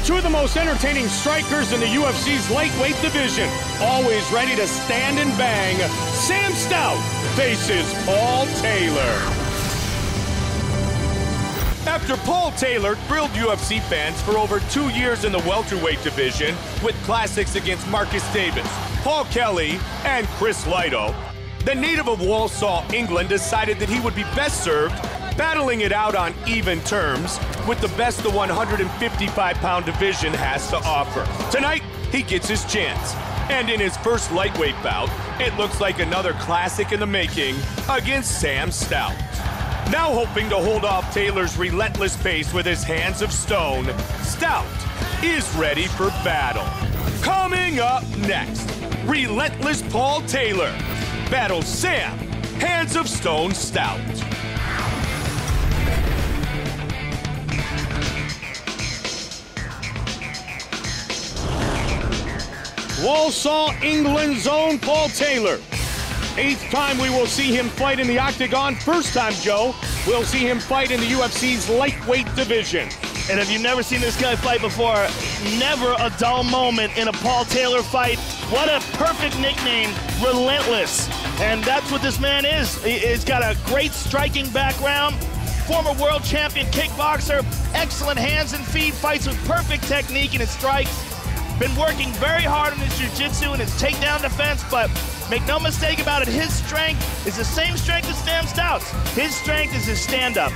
two of the most entertaining strikers in the UFC's lightweight division. Always ready to stand and bang, Sam Stout faces Paul Taylor. After Paul Taylor thrilled UFC fans for over 2 years in the welterweight division with classics against Marcus Davis, Paul Kelly, and Chris Lido, the native of Walsall, England, decided that he would be best served battling it out on even terms with the best the 155-pound division has to offer. Tonight, he gets his chance. And in his first lightweight bout, it looks like another classic in the making against Sam Stout. Now hoping to hold off Taylor's relentless pace with his hands of stone, Stout is ready for battle. Coming up next, relentless Paul Taylor battles Sam, hands of stone Stout. Walsall, England's own Paul Taylor. 8th time we will see him fight in the octagon. First time, Joe, we'll see him fight in the UFC's lightweight division. And if you've never seen this guy fight before, never a dull moment in a Paul Taylor fight. What a perfect nickname, Relentless. And that's what this man is. He's got a great striking background, former world champion kickboxer, excellent hands and feet, fights with perfect technique in his strikes. Been working very hard on his jiu-jitsu and his takedown defense, but make no mistake about it, his strength is the same strength as Sam Stout's. His strength is his stand-up.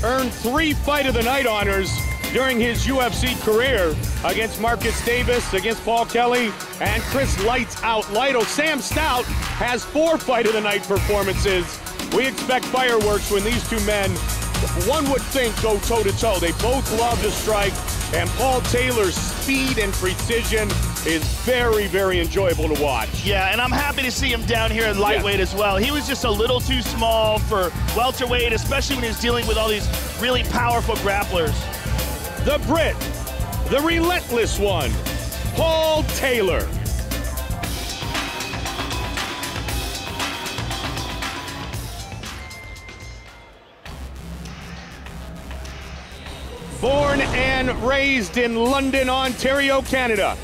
Earned 3 Fight of the Night honors during his UFC career against Marcus Davis, against Paul Kelly, and Chris Lights Out Lido. Sam Stout has 4 Fight of the Night performances. We expect fireworks when these two men, one would think, go toe-to-toe. They both love to strike, and Paul Taylor's speed and precision is very, very enjoyable to watch. Yeah, and I'm happy to see him down here in lightweight as well. He was just a little too small for welterweight, especially when he's dealing with all these really powerful grapplers. The Brit, the relentless one, Paul Taylor. Born and raised in London, Ontario, Canada.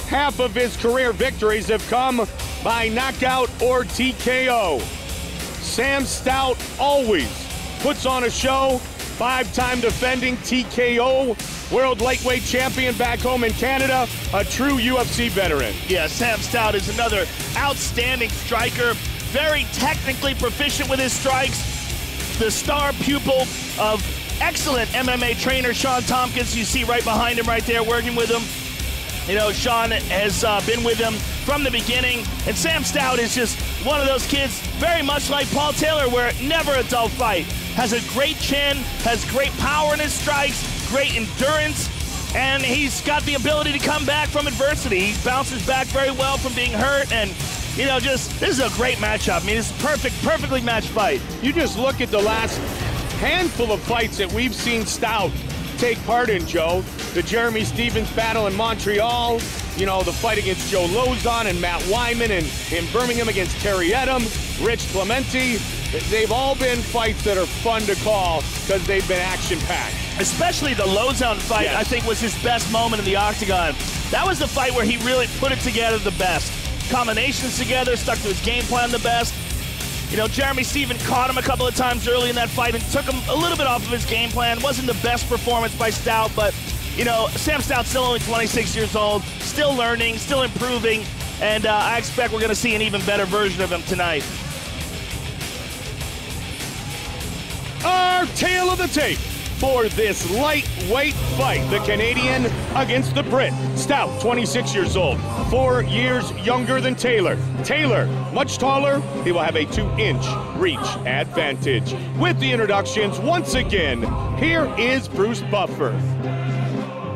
Half of his career victories have come by knockout or TKO. Sam Stout always puts on a show. 5-time defending TKO world lightweight champion back home in Canada, a true UFC veteran. Yeah, Sam Stout is another outstanding striker, very technically proficient with his strikes, the star pupil of excellent MMA trainer Sean Tompkins. You see right behind him right there working with him. You know, Sean has been with him from the beginning, and Sam Stout is just one of those kids, very much like Paul Taylor, where never a dull fight. Has a great chin, has great power in his strikes, great endurance, and he's got the ability to come back from adversity. He bounces back very well from being hurt, and you know, this is a great matchup. I mean, it's a perfectly matched fight. You just look at the last handful of fights that we've seen Stout take part in, Joe. The Jeremy Stevens battle in Montreal, you know, the fight against Joe Lozon and Matt Wyman, and in Birmingham against Terry Edom, Rich Clemente. They've all been fights that are fun to call because they've been action-packed. Especially the Lozon fight, yes. I think, was his best moment in the octagon. That was the fight where he really put it together the best. Combinations together, stuck to his game plan the best. You know, Jeremy Stevens caught him a couple of times early in that fight and took him a little bit off of his game plan. Wasn't the best performance by Stout, but, you know, Sam Stout's still only 26 years old, still learning, still improving, and I expect we're going to see an even better version of him tonight. Our tale of the tape for this lightweight fight, the Canadian against the Brit. Stout, 26 years old, 4 years younger than Taylor. Taylor, much taller, he will have a 2-inch reach advantage. With the introductions, once again, here is Bruce Buffer.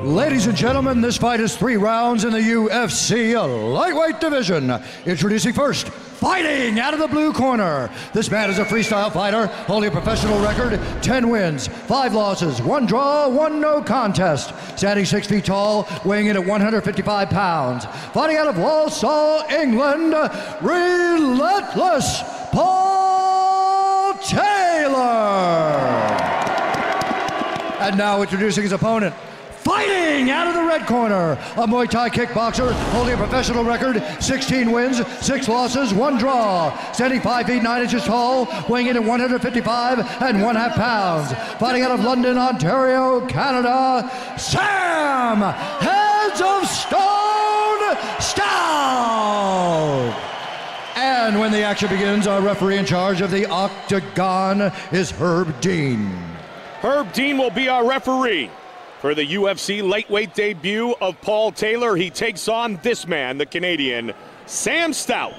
Ladies and gentlemen, this fight is 3 rounds in the UFC lightweight division. Introducing first, fighting out of the blue corner. This man is a freestyle fighter, holding a professional record, 10 wins, 5 losses, 1 draw, 1 no contest. Standing 6 feet tall, weighing in at 155 pounds. Fighting out of Walsall, England, relentless Paul Taylor. And now introducing his opponent, Fighting out of the red corner, a Muay Thai kickboxer holding a professional record, 16 wins, 6 losses, 1 draw. Standing 5 feet 9 inches tall, weighing in at 155 and 1/2 pounds. Fighting out of London, Ontario, Canada, Sam Heads of Stone Stout. And when the action begins, our referee in charge of the Octagon is Herb Dean. Herb Dean will be our referee. For the UFC lightweight debut of Paul Taylor, he takes on this man, the Canadian, Sam Stout.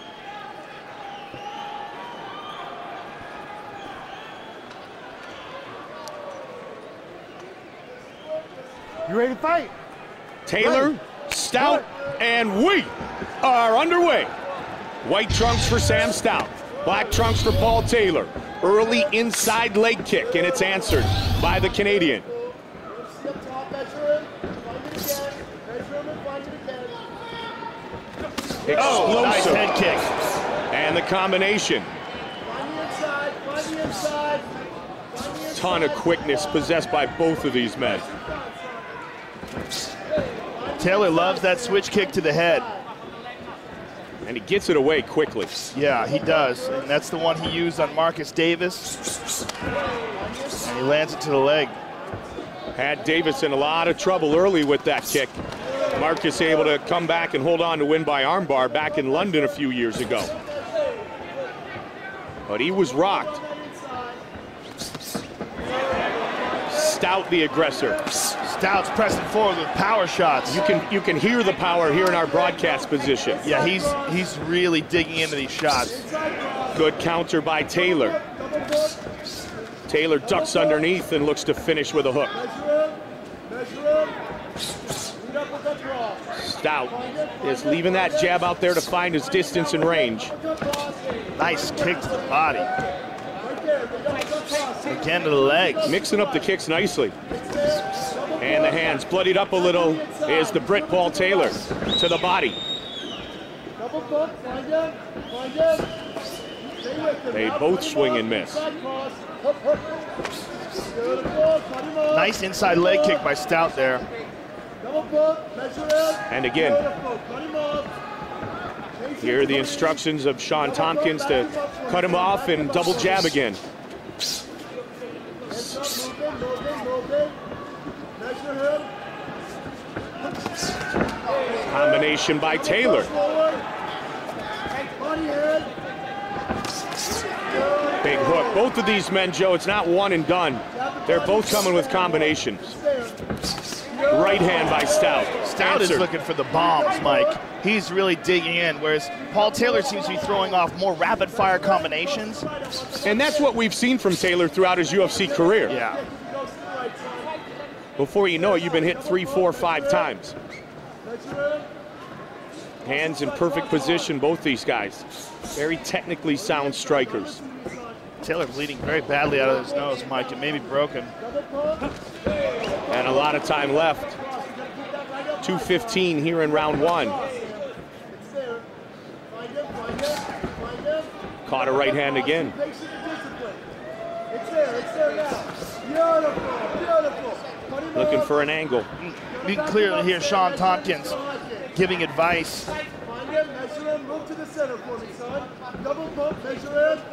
You ready to fight? Taylor, Ready. Stout, and we are underway. White trunks for Sam Stout, black trunks for Paul Taylor. Early inside leg kick, and it's answered by the Canadian. Oh, nice Explosive. head kick. And the combination. Ton of quickness possessed by both of these men. Taylor loves that switch kick to the head. And he gets it away quickly. Yeah, he does. And that's the one he used on Marcus Davis. And he lands it to the leg. Had Davis in a lot of trouble early with that kick. Marcus able to come back and hold on to win by armbar back in London a few years ago. But he was rocked. Stout the aggressor. Stout's pressing forward with power shots. You can hear the power here in our broadcast position. Yeah, he's really digging into these shots. Good counter by Taylor. Taylor ducks underneath and looks to finish with a hook. Stout is leaving that jab out there to find his distance and range. Nice kick to the body. Again to the legs. Mixing up the kicks nicely. And the hands bloodied up a little is the Brit Paul Taylor to the body. They both swing and miss. Nice inside leg kick by Stout there. And again, here are the instructions of Sean Tompkins to cut him off and double jab again. Combination by Taylor. Big hook. Both of these men, Joe, it's not one and done. They're both coming with combinations. Right hand by Stout. Stout is looking for the bombs, Mike. He's really digging in, whereas Paul Taylor seems to be throwing off more rapid-fire combinations. And that's what we've seen from Taylor throughout his UFC career. Yeah. Before you know it, you've been hit 3, 4, 5 times. Hands in perfect position, both these guys. Very technically sound strikers. Taylor bleeding very badly out of his nose, Mike. It may be broken. And a lot of time left. 2:15 here in round 1. Caught a right hand again. Looking for an angle. You can clearly hear Sean Tompkins giving advice.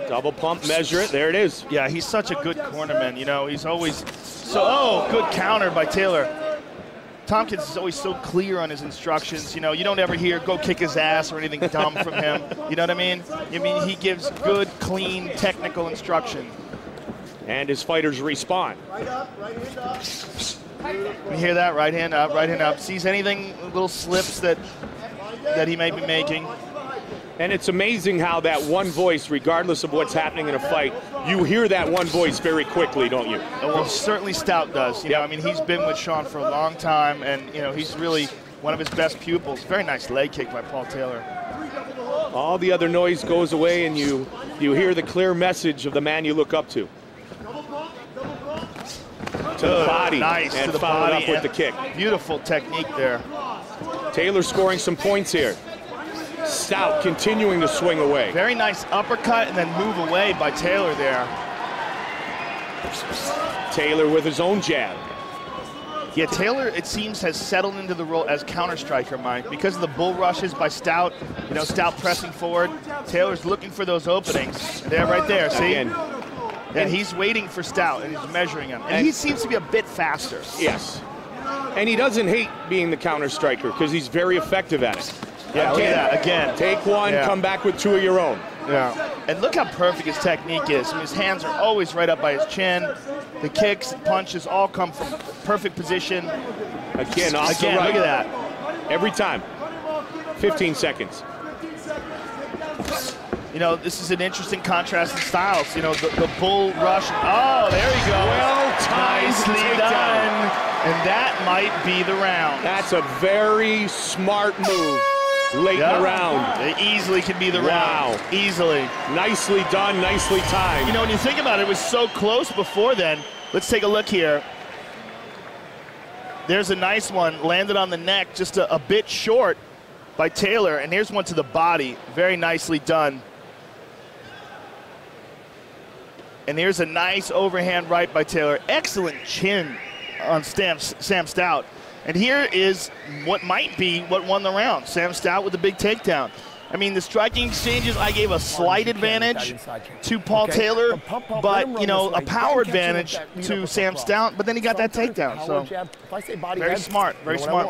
Double pump, measure it. There it is. Yeah, he's such a good cornerman. You know, he's always so. Oh, good counter by Taylor. Tompkins is always so clear on his instructions. You know, you don't ever hear "go kick his ass" or anything dumb from him. You know what I mean? He gives good, clean, technical instruction. And his fighters respond. Right up, right hand up. You hear that? Right hand up, right hand up. Sees anything, little slips that he may be making. And it's amazing how that one voice, regardless of what's happening in a fight, you hear that one voice very quickly, don't you? Well, certainly Stout does. You know, I mean, he's been with Sean for a long time, and you know, he's really one of his best pupils. Very nice leg kick by Paul Taylor. All the other noise goes away, and you hear the clear message of the man you look up to. To the body, nice and to the followed body up with the kick. Beautiful technique there. Taylor scoring some points here. Stout continuing to swing away. Very nice uppercut and then move away by Taylor there. Taylor with his own jab. Yeah, Taylor, it seems, has settled into the role as counter-striker, Mike. Because of the bull rushes by Stout, you know, Stout pressing forward, Taylor's looking for those openings. There, right there, see? And he's waiting for Stout, and he's measuring him. And he seems to be a bit faster. Yes. And he doesn't hate being the counter-striker because he's very effective at it. Yeah, look at that, again. Take one, come back with 2 of your own. Yeah. And look how perfect his technique is. I mean, his hands are always right up by his chin. The kicks and punches all come from perfect position. Again, off the right. Look at that. Every time. 15 seconds. You know, this is an interesting contrast in styles. You know, the bull rush. Oh, there you go. Well-timed Nicely done. And that might be the round. That's a very smart move late in the round. It easily can be the round. Easily. Nicely done, nicely timed. You know, when you think about it, it was so close before then. Let's take a look here. There's a nice one, landed on the neck, just a bit short by Taylor. And here's one to the body. Very nicely done. And here's a nice overhand right by Taylor. Excellent chin on Sam Stout. And here is what might be what won the round. Sam Stout with a big takedown. I mean, the striking exchanges, I gave a slight advantage to Paul Taylor, but, you know, a power advantage to Sam Stout, but then he got that takedown. So very smart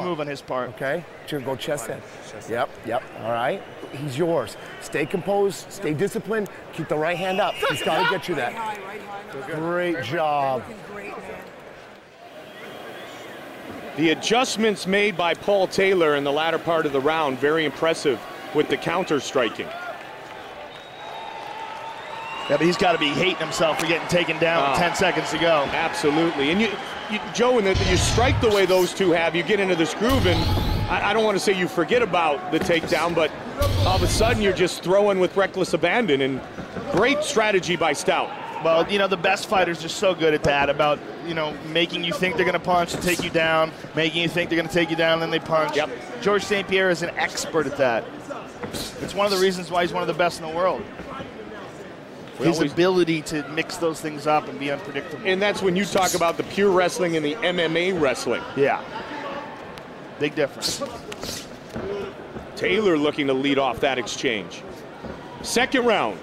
move on his part. Okay, go chest head. Yep, all right. He's yours. Stay composed, stay disciplined, keep the right hand up. He's got to get you that. Great job. The adjustments made by Paul Taylor in the latter part of the round, very impressive with the counter-striking. Yeah, but he's got to be hating himself for getting taken down with 10 seconds to go. Absolutely. And Joe, when you strike the way those two have, you get into this groove, and I don't want to say you forget about the takedown, but all of a sudden you're just throwing with reckless abandon, and great strategy by Stout. Well, you know, the best fighters are so good at that, about, you know, making you think they're going to punch and take you down, making you think they're going to take you down and then they punch. Yep. George St. Pierre is an expert at that. It's one of the reasons why he's one of the best in the world. His ability to mix those things up and be unpredictable. And that's when you talk about the pure wrestling and the MMA wrestling. Yeah. Big difference. Taylor looking to lead off that exchange. Second round.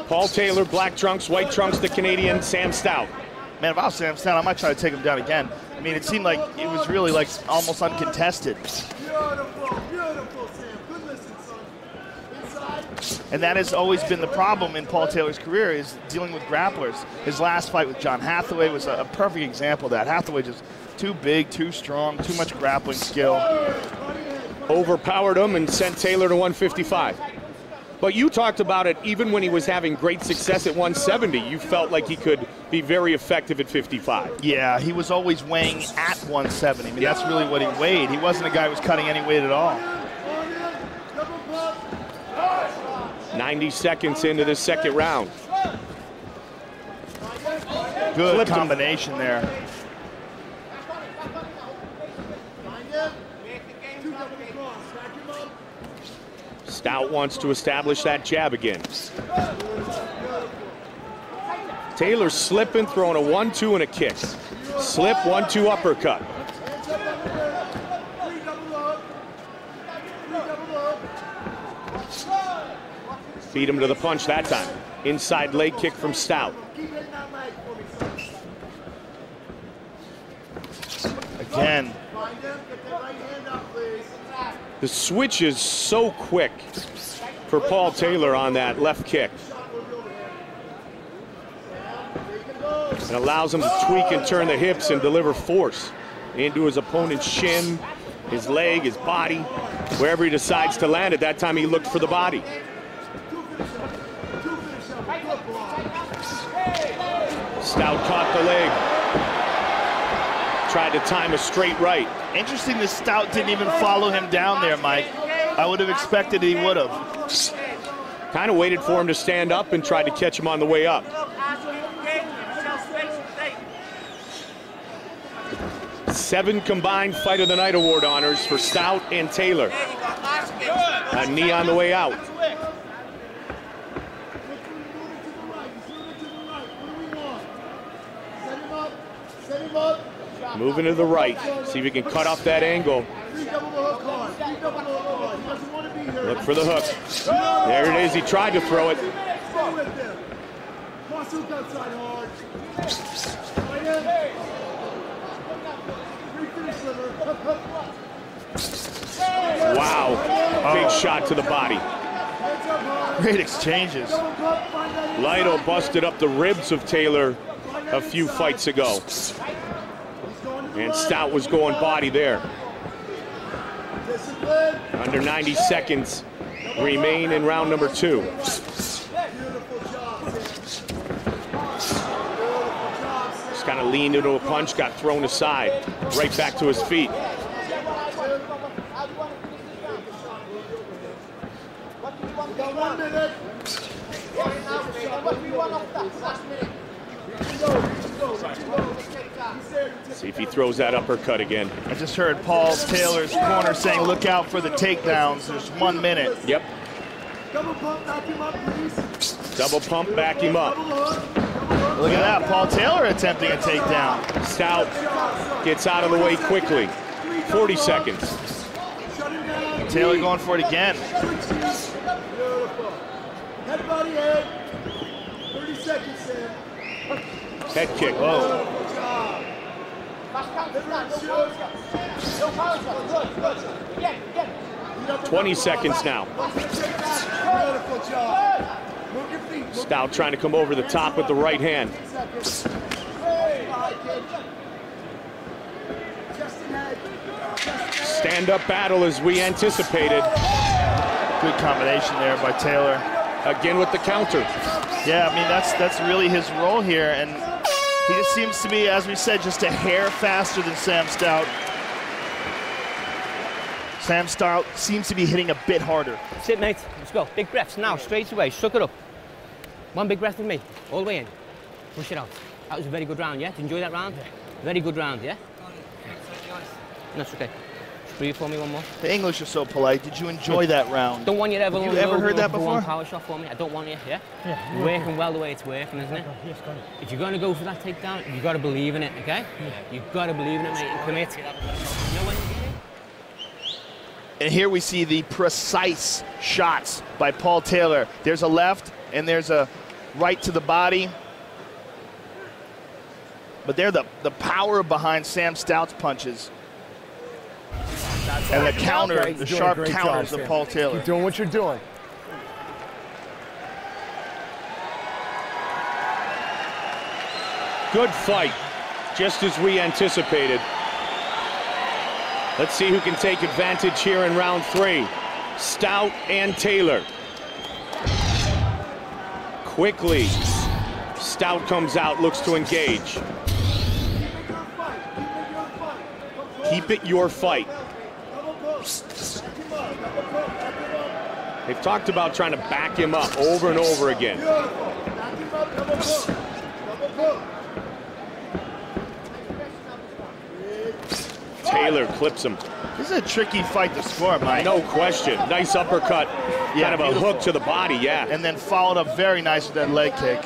Paul Taylor, black trunks, white trunks, the Canadian, Sam Stout. Man, if I was Sam Stout, I might try to take him down again. I mean, it seemed like it was really like almost uncontested. And that has always been the problem in Paul Taylor's career, is dealing with grapplers. His last fight with John Hathaway was a perfect example of that. Hathaway just too big, too strong, too much grappling skill. Overpowered him and sent Taylor to 155. But you talked about it even when he was having great success at 170. You felt like he could be very effective at 55. Yeah, he was always weighing at 170. I mean, that's really what he weighed. He wasn't a guy who was cutting any weight at all. 90 seconds into the second round. Good combination there. Stout wants to establish that jab again. Taylor slipping, throwing a 1-2 and a kick. Slip, 1-2 uppercut. Beat him to the punch that time. Inside leg kick from Stout. Again. The switch is so quick for Paul Taylor on that left kick. It allows him to tweak and turn the hips and deliver force into his opponent's shin, his leg, his body, wherever he decides to land. At that time, he looked for the body. Stout caught the leg. Tried to time a straight right. Interesting that Stout didn't even follow him down there, Mike. I would have expected he would have. Kind of waited for him to stand up and tried to catch him on the way up. Seven combined Fight of the Night Award honors for Stout and Taylor. A knee on the way out. Moving to the right. See if he can cut off that angle. Look for the hook. There it is. He tried to throw it. Wow. Big shot to the body. Great exchanges. Lido busted up the ribs of Taylor a few fights ago. And Stout was going body there. Under 90 seconds remain in round number 2. Just kind of leaned into a punch, got thrown aside, right back to his feet. See if he throws that uppercut again. I just heard Paul Taylor's corner saying, look out for the takedowns. There's 1 minute. Yep. Double pump, back him up. Look at that, Paul Taylor attempting a takedown. Stout gets out of the way quickly. 40 seconds. Taylor going for it again. Head, body, head. 30 seconds, Sam. Head kick. Whoa. 20 seconds now. Stout trying to come over the top with the right hand. Stand-up battle as we anticipated. Good combination there by Taylor. Again with the counter. Yeah, I mean, that's really his role here, and he just seems to be, as we said, just a hair faster than Sam Stout. Sam Stout seems to be hitting a bit harder. Sit, mate. Let's go. Big breaths now, straight away. Suck it up. One big breath with me, all the way in. Push it out. That was a very good round, yeah? Did you enjoy that round? Yeah. Very good round, yeah? That's okay. Just breathe for me one more. The English are so polite. Did you enjoy that round? Don't want you ever. Have you ever heard that before? One power shot for me. I don't want you. Yeah. Yeah. Working well the way it's working, isn't it? Yes, got it. If you're going to go for that takedown, you've got to believe in it. Okay? Yeah. You've got to believe in it, mate. And commit. And here we see the precise shots by Paul Taylor. There's a left and there's a right to the body. But they're the power behind Sam Stout's punches. And the counter, the sharp counters of Paul Taylor. Keep doing what you're doing. Good fight, just as we anticipated. Let's see who can take advantage here in round 3. Stout and Taylor. Quickly, Stout comes out, looks to engage. Keep it your fight. They've talked about trying to back him up over and over again. Taylor clips him. This is a tricky fight to score, Mike. No question. Nice uppercut. Yeah, kind of a hook to the body, yeah. And then followed up very nice with that leg kick.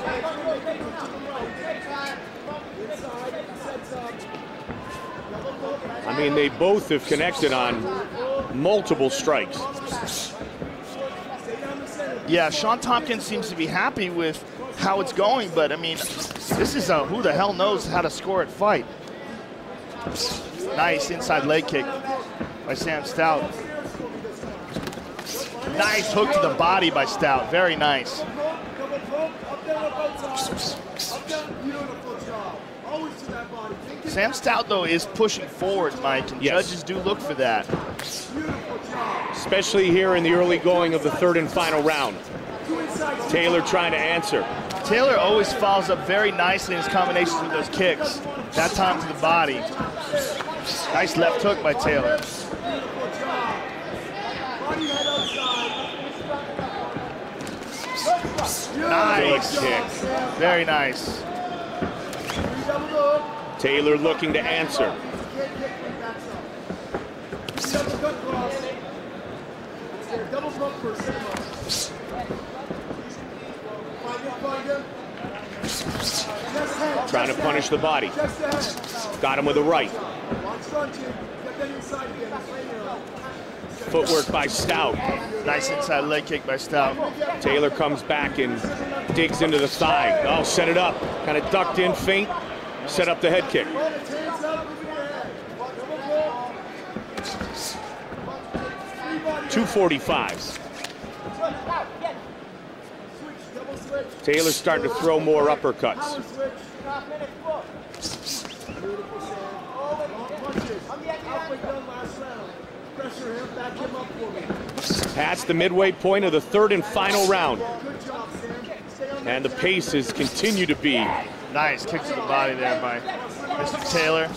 I mean, they both have connected on multiple strikes. Yeah, Sean Tompkins seems to be happy with how it's going, but I mean, this is a who the hell knows how to score it fight. Nice inside leg kick by Sam Stout. Nice hook to the body by Stout, very nice. Sam Stout, though, is pushing forward, Mike, and yes, judges do look for that. Especially here in the early going of the third and final round. Taylor trying to answer. Taylor always follows up very nicely in his combinations with those kicks. That time to the body. Nice left hook by Taylor. Nice kick. Very nice. Taylor looking to answer. Trying to punish the body. Got him with a right. Footwork by Stout. Nice inside leg kick by Stout. Taylor comes back and digs into the thigh. Oh, set it up. Kind of ducked in, feint, set up the head kick. 245. Taylor's starting to throw more uppercuts. Past the midway point of the third and final round. And the pace has continued to be. Nice kick to the body there by Mr. Taylor.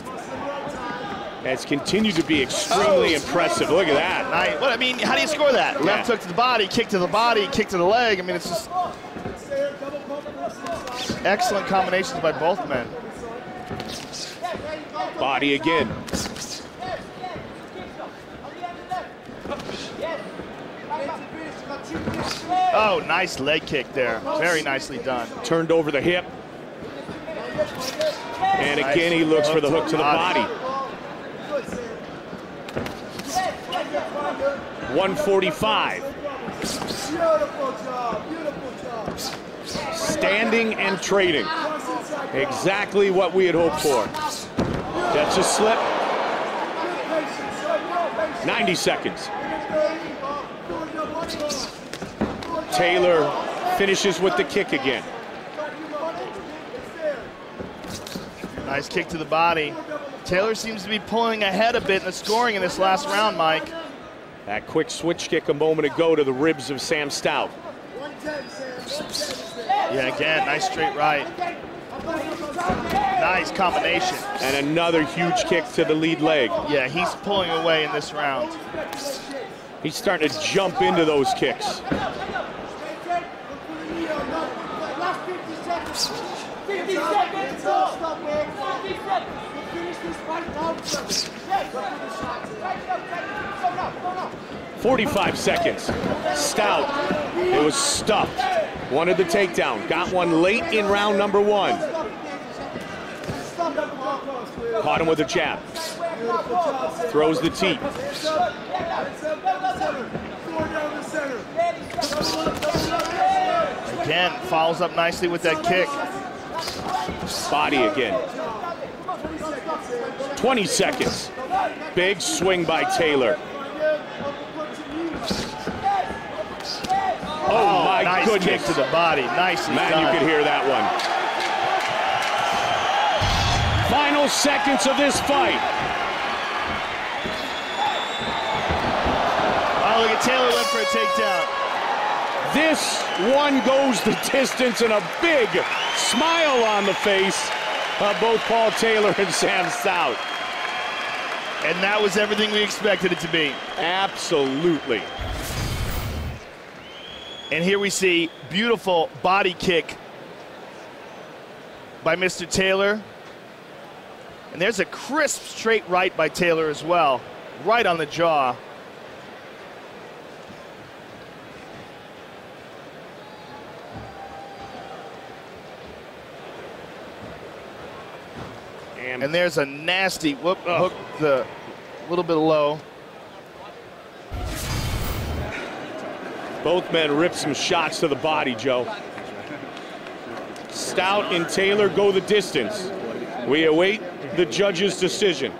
Has continued to be extremely impressive. Look at that. Nice. Well, I mean, how do you score that? Yeah. Left hook to the body, kick to the body, kick to the leg. I mean, it's just excellent combinations by both men. Body again. Oh, nice leg kick there. Very nicely done. Turned over the hip. And again, he looks for the hook to the body. 145. Standing and trading. Exactly what we had hoped for. That's a slip. 90 seconds. Taylor finishes with the kick again. Nice kick to the body. Taylor seems to be pulling ahead a bit in the scoring in this last round, Mike. That quick switch kick a moment ago to the ribs of Sam Stout. Yeah, again, nice straight right. Nice combination. And another huge kick to the lead leg. Yeah, he's pulling away in this round. He's starting to jump into those kicks. 50 seconds. 45 seconds. Stout, it was stuffed. Wanted the takedown. Got one late in round number one. Caught him with a jab. Throws the teep. Again, follows up nicely with that kick. Body again. 20 seconds. Big swing by Taylor. Oh my nice goodness. Kick to the body. Nicely Man, done. you could hear that one. Final seconds of this fight. Oh, look at Taylor went for a takedown. This one goes the distance, and a big smile on the face of both Paul Taylor and Sam Stout. And that was everything we expected it to be. Absolutely. And here we see beautiful body kick by Mr. Taylor. And there's a crisp straight right by Taylor as well, right on the jaw. And there's a nasty whoop, hook, the little bit low. Both men rip some shots to the body, Joe. Stout and Taylor go the distance. We await the judge's decision.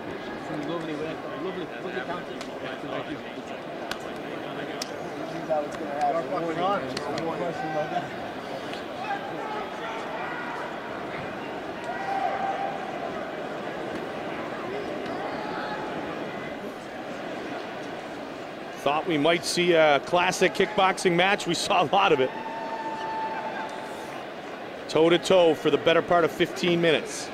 Thought we might see a classic kickboxing match. We saw a lot of it. Toe-to-toe for the better part of 15 minutes.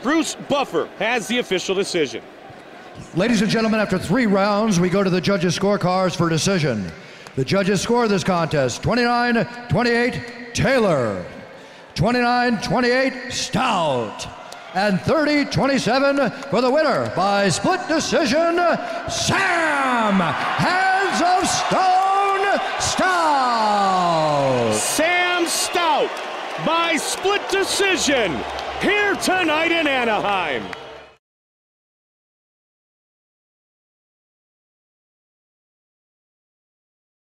Bruce Buffer has the official decision. Ladies and gentlemen, after 3 rounds, we go to the judges' scorecards for decision. The judges score this contest 29-28 Taylor, 29-28 Stout, and 30-27 for the winner by split decision, Sam Hands of Stone by split decision here tonight in Anaheim.